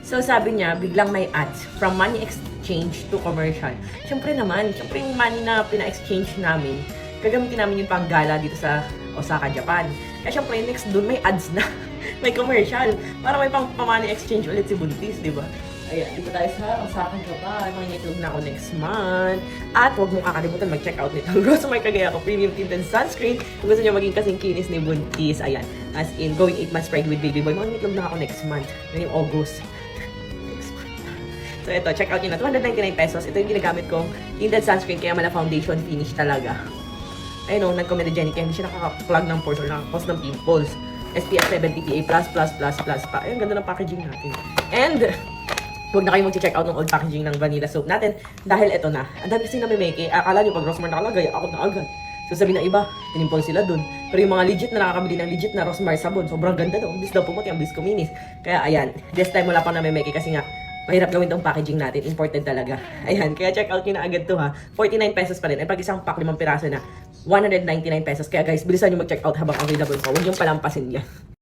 So sabi niya, biglang may ads from money exchange to commercial. Siyempre naman, siyempre yung money na pina-exchange namin, gagamitin namin yung panggala dito sa Osaka, Japan. Kaya siyempre next dun may ads na, may commercial. Para may pang-money exchange ulit si Buntis, di ba? Ayan, dito tayo sa Osaka, Japan. Mangingitlog na ako next month. At huwag mo kakalimutan mag-check out nito. Rosmar Cagayaco Premium Tinted Sunscreen. Kung gusto nyo maging kasing kinis ni Buntis. Ayan, as in, going 8 months pregnant with baby boy. Mangingitlog na ako next month. Ngayong August. So ito, check out nyo na. 299 pesos. Ito yung ginagamit kong tinted sunscreen. Kaya mala foundation finish talaga. Ayun o, nag-comment ni Jenny. Kaya hindi siya nakaka-plug ng pores or nakaka-cause ng pimples. SPF 70 PA++++ pa. Ayun, ganda ng packaging natin. And, huwag na kayo mag-check out ng old packaging ng vanilla soap natin dahil ito na. Ang dami kasi namimeke. Akala nyo pag Rosmar nakalagay, ako na agad. So sabi ng iba, tinimpon sila dun. Pero yung mga legit na nakakabili ng legit na Rosmar sabon, sobrang ganda daw. Ang bis daw pumuti, ang bis kuminis. Kaya ayan, this time wala pang namimeke kasi nga, mahirap gawin tong packaging natin. Important talaga. Ayan, kaya check out nyo na agad to ha. 49 pesos pa rin. At pag isang pack, 5 piraso na, 199 pesos. Kaya guys, bilisan nyo mag-check out habang available pa. Huwag yung palampasin yan.